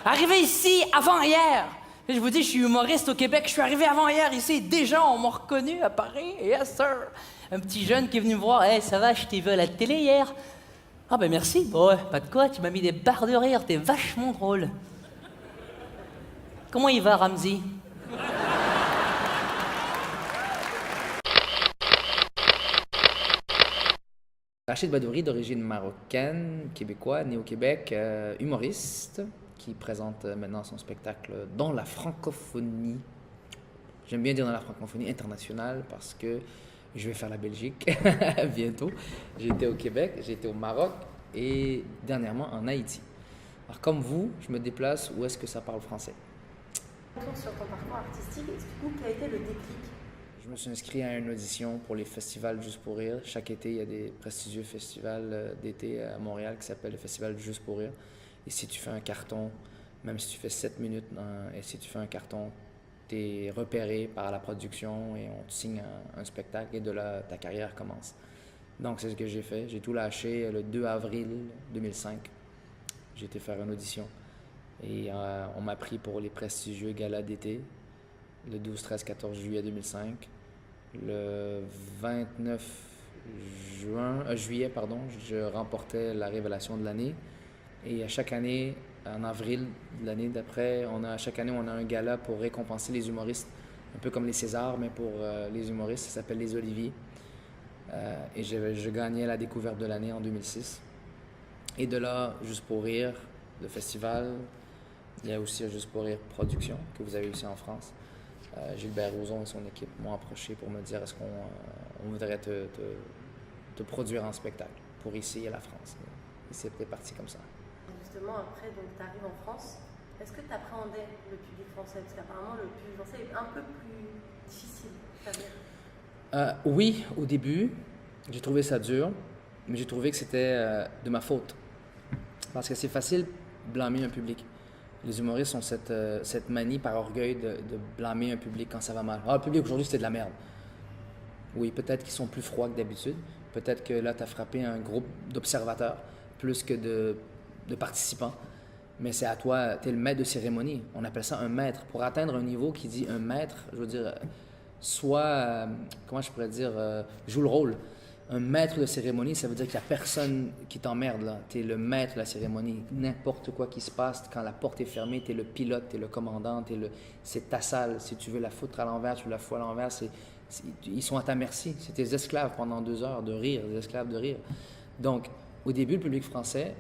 Arrivé ici avant-hier. Je vous dis, je suis humoriste au Québec. Je suis arrivé avant-hier ici. Déjà, on m'a reconnu à Paris. Yes, sir. Un petit jeune qui est venu me voir. Hey, ça va, je t'ai vu à la télé hier. Ah, ben merci. Ouais, pas de quoi, tu m'as mis des barres de rire. T'es vachement drôle. Comment il va, Ramzi? Rachid Badouri, d'origine marocaine, québécois, né au Québec, humoriste, qui présente maintenant son spectacle dans la francophonie. J'aime bien dire dans la francophonie internationale parce que je vais faire la Belgique bientôt. J'ai été au Québec, j'ai été au Maroc et dernièrement en Haïti. Alors comme vous, je me déplace où est-ce que ça parle français. Retour sur ton parcours artistique, explique-nous quel a été le déclic. Je me suis inscrit à une audition pour les festivals Juste pour rire. Chaque été, il y a des prestigieux festivals d'été à Montréal qui s'appellent le Festival Juste pour rire. Et si tu fais un carton, même si tu fais 7 minutes, et si tu fais un carton, tu es repéré par la production et on te signe un spectacle et de là, ta carrière commence. Donc, c'est ce que j'ai fait. J'ai tout lâché le 2 avril 2005. J'ai été faire une audition. Et on m'a pris pour les prestigieux galas d'été, le 12, 13, 14 juillet 2005. Le 29 juillet, je remportais la révélation de l'année. Et à chaque année, en avril de l'année d'après, chaque année, on a un gala pour récompenser les humoristes. Un peu comme les Césars, mais pour les humoristes, ça s'appelle les Oliviers. Et je gagnais la découverte de l'année en 2006. Et de là, Juste pour rire, le festival. Il y a aussi Juste pour rire production, que vous avez aussi en France. Gilbert Rozon et son équipe m'ont approché pour me dire est-ce qu'on voudrait te produire en spectacle pour ici et la France. Et c'est parti comme ça. Justement, après, tu arrives en France. Est-ce que tu appréhendais le public français? Parce qu'apparemment, le public français est un peu plus difficile à dire. Oui, au début, j'ai trouvé ça dur, mais j'ai trouvé que c'était de ma faute. Parce que c'est facile de blâmer un public. Les humoristes ont cette manie par orgueil de blâmer un public quand ça va mal. Ah, le public aujourd'hui, c'était de la merde. Oui, peut-être qu'ils sont plus froids que d'habitude. Peut-être que là, tu as frappé un groupe d'observateurs plus que de participants. Mais c'est à toi, tu es le maître de cérémonie. On appelle ça un maître. Pour atteindre un niveau qui dit un maître, je veux dire, comment je pourrais dire, joue le rôle. Un maître de cérémonie, ça veut dire qu'il n'y a personne qui t'emmerde là. Tu es le maître de la cérémonie. N'importe quoi qui se passe, quand la porte est fermée, tu es le pilote, tu es le commandant, c'est ta salle. Si tu veux la foutre à l'envers, tu la fous à l'envers. Ils sont à ta merci. C'est tes esclaves pendant 2 heures de rire, des esclaves de rire. Donc, au début, le public français,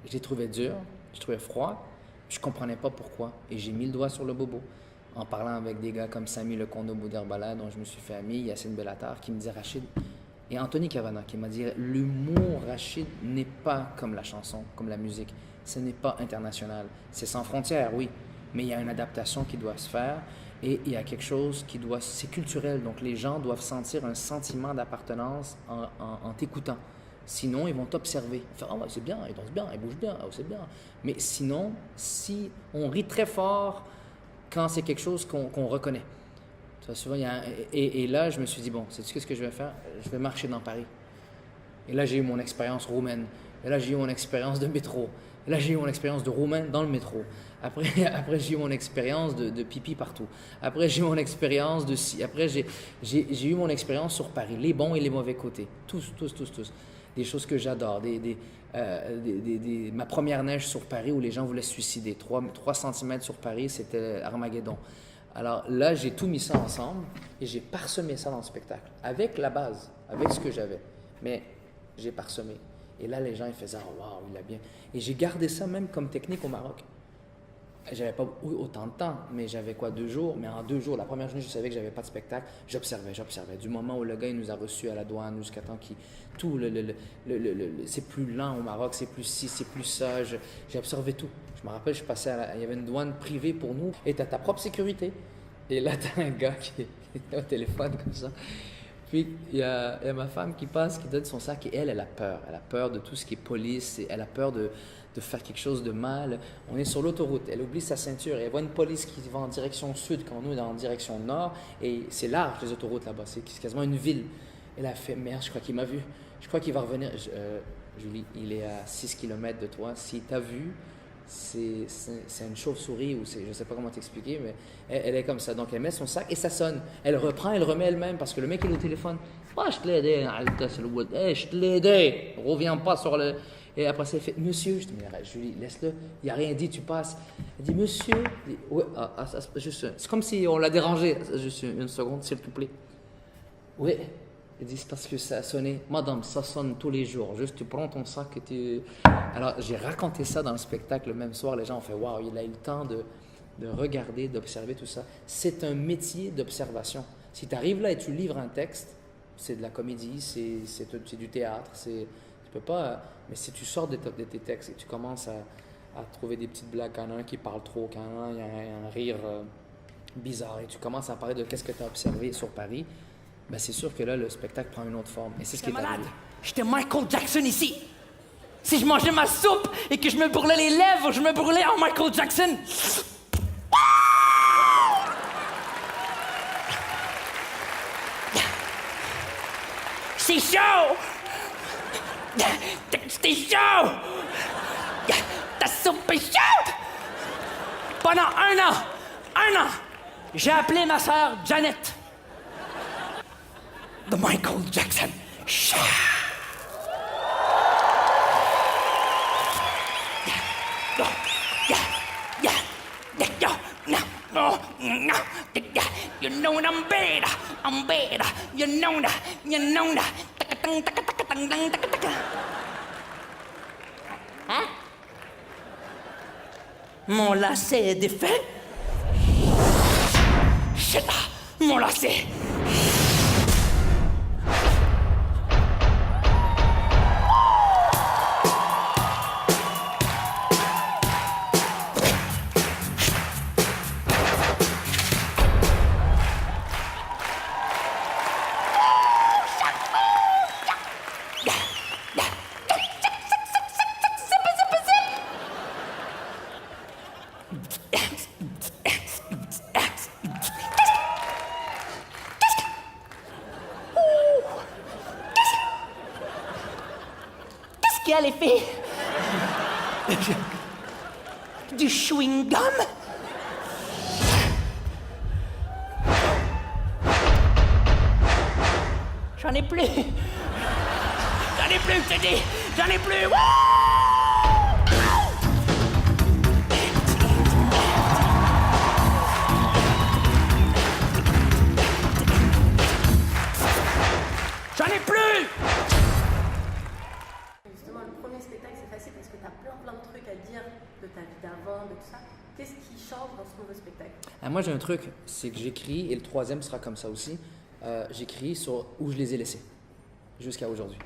je l'ai trouvé dur, je l'ai trouvé froid, je ne comprenais pas pourquoi. Et j'ai mis le doigt sur le bobo. En parlant avec des gars comme Samy Lecondo Bouderbala, dont je me suis fait ami, Yacine Bellatar, qui me disait Rachid, et Anthony Cavana qui m'a dit l'humour, Rachid, n'est pas comme la chanson, comme la musique. Ce n'est pas international. C'est sans frontières, oui, mais il y a une adaptation qui doit se faire et il y a quelque chose c'est culturel. Donc les gens doivent sentir un sentiment d'appartenance en t'écoutant. Sinon, ils vont t'observer. Ils vont faire, oh, c'est bien, ils dansent bien, ils bougent bien, oh, c'est bien. Mais sinon, si on rit très fort quand c'est quelque chose qu'on reconnaît. Souvent, et là, je me suis dit, bon, sais-tu ce que je vais faire? Je vais marcher dans Paris. Et là, j'ai eu mon expérience roumaine. Et là, j'ai eu mon expérience de métro. Et là, j'ai eu mon expérience de roumain dans le métro. Après j'ai eu mon expérience de pipi partout. Après, j'ai eu mon expérience de... Après, j'ai eu mon expérience sur Paris. Les bons et les mauvais côtés. Tous. Des choses que j'adore. Ma première neige sur Paris où les gens voulaient se suicider. 3 cm sur Paris, c'était Armageddon. Alors là, j'ai tout mis ça ensemble et j'ai parsemé ça dans le spectacle, avec la base, avec ce que j'avais. Mais j'ai parsemé. Et là, les gens, ils faisaient « Oh, waouh, il a bien... » Et j'ai gardé ça même comme technique au Maroc. J'avais pas eu autant de temps, mais j'avais 2 jours. Mais en 2 jours, la première journée, je savais que j'avais pas de spectacle. J'observais. Du moment où le gars, il nous a reçus à la douane jusqu'à temps qu'il... c'est plus lent au Maroc, c'est plus ci, c'est plus ça. J'ai observé tout. Je me rappelle, je passais il y avait une douane privée pour nous et tu as ta propre sécurité. Et là, tu as un gars qui est au téléphone comme ça. Puis, il y a ma femme qui passe, qui donne son sac et elle a peur. Elle a peur de tout ce qui est police et elle a peur de faire quelque chose de mal. On est sur l'autoroute, elle oublie sa ceinture et elle voit une police qui va en direction sud quand nous, on est en direction nord. Et c'est large, les autoroutes là-bas, c'est quasiment une ville. Et là, elle fait, merde, je crois qu'il m'a vu. Je crois qu'il va revenir. Julie, il est à 6 km de toi. S'il t'a vu, c'est une chauve-souris ou je sais pas comment t'expliquer, mais elle est comme ça. Donc elle met son sac et ça sonne. Elle reprend, elle remet elle-même parce que le mec il est au téléphone. Je te l'ai aidé, je te l'ai aidé. Reviens pas sur le. Et après ça, elle fait monsieur. Je dis mais arrête, Julie, laisse-le. Il a rien dit, tu passes. Elle dit monsieur. Je dis, ouais, c'est comme si on l'a dérangé. Juste une seconde, s'il te plaît. Oui. Elle dit, c'est parce que ça a sonné. Madame, ça sonne tous les jours. Juste, tu prends ton sac et tu... Alors, j'ai raconté ça dans le spectacle le même soir. Les gens ont fait, waouh, il a eu le temps de regarder, d'observer tout ça. C'est un métier d'observation. Si tu arrives là et tu livres un texte, c'est de la comédie, c'est du théâtre. Tu peux pas... Mais si tu sors de tes textes et tu commences à trouver des petites blagues, quand il y en a un qui parle trop, quand il y a un rire bizarre, et tu commences à parler de qu'est-ce que tu as observé sur Paris, ben c'est sûr que là, le spectacle prend une autre forme. Et c'est ce qui est arrivé. J'étais Michael Jackson ici. Si je mangeais ma soupe et que je me brûlais les lèvres, je me brûlais en Michael Jackson. C'est chaud! C'était chaud! Ta soupe est chaude! Pendant un an, j'ai appelé ma sœur Janet. The Michael Jackson Show. You know I'm better, you know that. Hein? Mon lacet est défait? Shit, mon lacet. Les filles? Du chewing-gum? J'en ai plus. J'en ai plus, je te dis. J'en ai plus. Wouh! J'en ai plus! Plein de trucs à dire de ta vie d'avant, de tout ça. Qu'est-ce qui change dans ce nouveau spectacle? Moi, j'ai un truc, c'est que j'écris, et le troisième sera comme ça aussi, j'écris sur où je les ai laissés, jusqu'à aujourd'hui.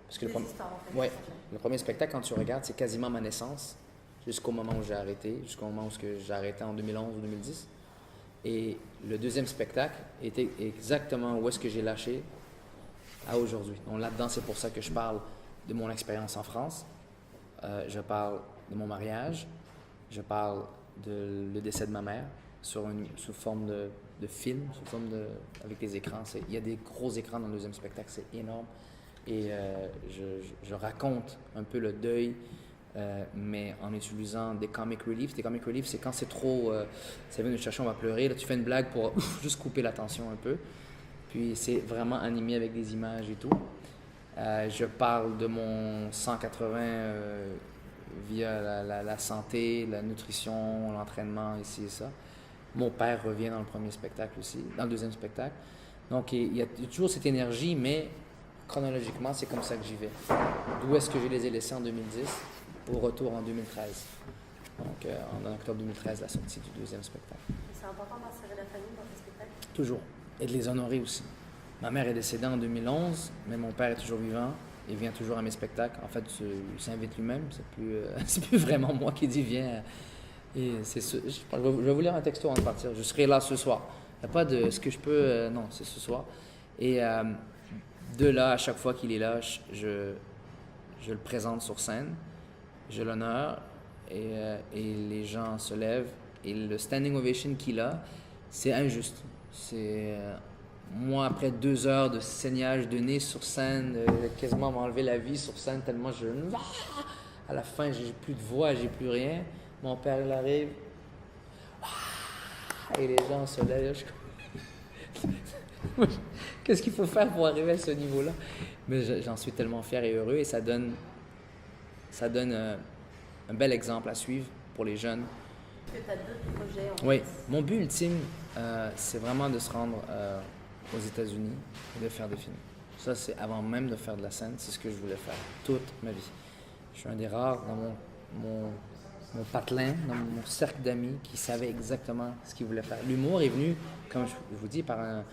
Parce que le premier spectacle, quand tu regardes, c'est quasiment ma naissance, jusqu'au moment où j'ai arrêté, jusqu'au moment où j'ai arrêté en 2011 ou 2010. Et le deuxième spectacle était exactement où est-ce que j'ai lâché à aujourd'hui. Donc là-dedans, c'est pour ça que je parle de mon expérience en France. Je parle de mon mariage, je parle le décès de ma mère sous forme de film, avec des écrans. Il y a des gros écrans dans le deuxième spectacle, c'est énorme. Et je raconte un peu le deuil, mais en utilisant des comic relief. Des comic relief, c'est quand c'est trop, ça vient nous chercher, on va pleurer. Là, tu fais une blague pour juste couper la tension un peu. Puis c'est vraiment animé avec des images et tout. Je parle de mon 180 via la santé, la nutrition, l'entraînement, ici et ça. Mon père revient dans le premier spectacle aussi, dans le deuxième spectacle. Donc, il y a toujours cette énergie, mais chronologiquement, c'est comme ça que j'y vais. D'où est-ce que je les ai laissés en 2010, au retour en 2013. Donc, en octobre 2013, la sortie du deuxième spectacle. C'est important d'insérer la famille dans tes spectacles? Toujours. Et de les honorer aussi. Ma mère est décédée en 2011, mais mon père est toujours vivant. Il vient toujours à mes spectacles. En fait, il s'invite lui-même. C'est plus vraiment moi qui dis viens. Et c'est ce, je vais vous lire un texto avant de partir. Je serai là ce soir. Il n'y a pas de ce que je peux. Non, c'est ce soir. Et de là, à chaque fois qu'il est là, je le présente sur scène. Je l'honore et les gens se lèvent. Et le standing ovation qu'il a, c'est injuste. C'est. Moi, après 2 heures de saignage de nez sur scène, quasiment m'enlever la vie sur scène tellement je... À la fin, j'ai plus de voix, j'ai plus rien. Mon père, il arrive. Et les gens se lèvent. Qu'est-ce qu'il faut faire pour arriver à ce niveau-là? Mais j'en suis tellement fier et heureux et ça donne un bel exemple à suivre pour les jeunes. Est-ce que tu as d'autres projets en Oui, place? mon but ultime, c'est vraiment de se rendre aux États-Unis et de faire des films. Ça, c'est avant même de faire de la scène, c'est ce que je voulais faire toute ma vie. Je suis un des rares dans mon patelin, dans mon cercle d'amis qui savait exactement ce qu'il voulait faire. L'humour est venu, comme je vous dis, par un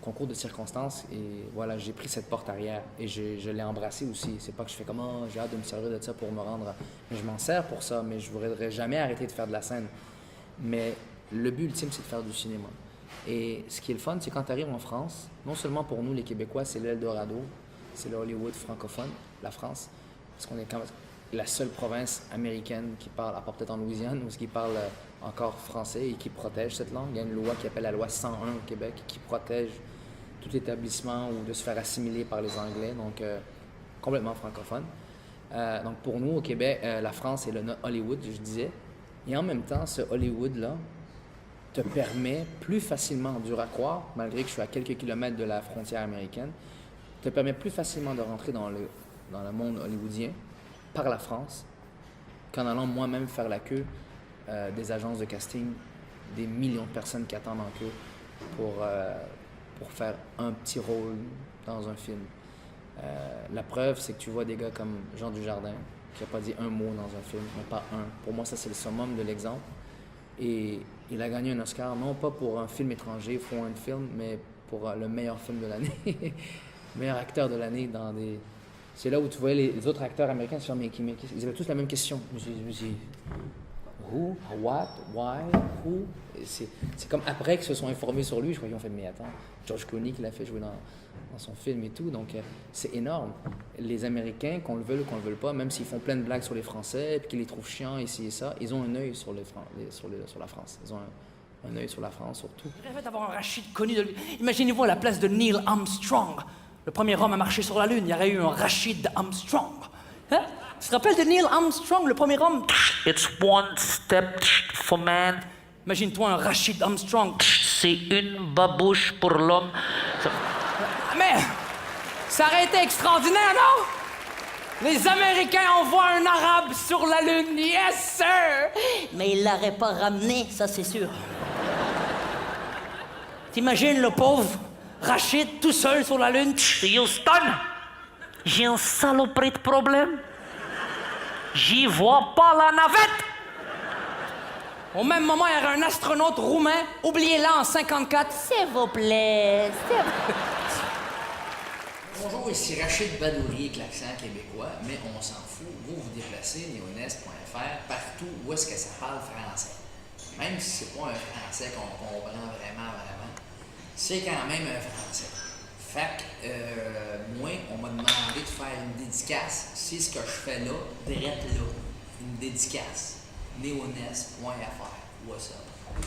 concours de circonstances et voilà, j'ai pris cette porte arrière et je l'ai embrassé aussi. C'est pas que je fais comme « j'ai hâte de me servir de ça pour me rendre ». Mais je m'en sers pour ça, mais je ne voudrais jamais arrêter de faire de la scène. Mais le but ultime, c'est de faire du cinéma. Et ce qui est le fun, c'est quand tu arrives en France, non seulement pour nous les Québécois, c'est l'Eldorado, c'est le Hollywood francophone, la France, parce qu'on est quand même la seule province américaine qui parle, à part peut-être en Louisiane, où qui parle encore français et qui protège cette langue. Il y a une loi qui appelle la loi 101 au Québec qui protège tout établissement ou de se faire assimiler par les Anglais, donc complètement francophone. Donc pour nous, au Québec, la France est le Hollywood, je disais. Et en même temps, ce Hollywood-là te permet plus facilement, dur à croire, malgré que je suis à quelques kilomètres de la frontière américaine, te permet plus facilement de rentrer dans le monde hollywoodien par la France qu'en allant moi-même faire la queue des agences de casting, des millions de personnes qui attendent en queue pour faire un petit rôle dans un film. La preuve, c'est que tu vois des gars comme Jean Dujardin, qui n'a pas dit un mot dans un film, mais pas un. Pour moi, ça, c'est le summum de l'exemple. Et il a gagné un Oscar, non pas pour un film étranger, foreign film, mais pour le meilleur film de l'année. Meilleur acteur de l'année dans des... C'est là où tu voyais les autres acteurs américains se faire ils avaient tous la même question. Je me dis, who, what, why, who? C'est comme après qu'ils se sont informés sur lui, je crois qu'ils ont fait, mais attends, George Clooney qui l'a fait jouer dans son film et tout, donc c'est énorme. Les Américains, qu'on le veuille ou qu'on le veuille pas, même s'ils font plein de blagues sur les Français, puis qu'ils les trouvent chiants ici et ça, ils ont un œil sur la France. Ils ont un œil sur la France, surtout. Je rêvais d'avoir un Rachid connu de lui. Imaginez-vous à la place de Neil Armstrong, le premier homme à marcher sur la Lune, il y aurait eu un Rachid Armstrong. Hein? Tu te rappelles de Neil Armstrong, le premier homme? It's one step for man. Imagine-toi un Rachid Armstrong. C'est une babouche pour l'homme. Mais ça aurait été extraordinaire, non? Les Américains envoient un Arabe sur la Lune, yes sir! Mais ils l'auraient pas ramené, ça c'est sûr. T'imagines le pauvre Rachid tout seul sur la Lune? Houston, j'ai un saloperie de problème. J'y vois pas la navette. Au même moment, il y aurait un astronaute roumain, oubliez-la en 54. S'il vous plaît, Bonjour, ici Rachid Badouri avec l'accent québécois, mais on s'en fout. Vous vous déplacez, neonest.fr, partout où est-ce que ça parle français. Même si c'est pas un français qu'on comprend vraiment, c'est quand même un français. Fait que, moi, on m'a demandé de faire une dédicace. C'est ce que je fais là, direct là. Une dédicace. neonest.fr. What's up?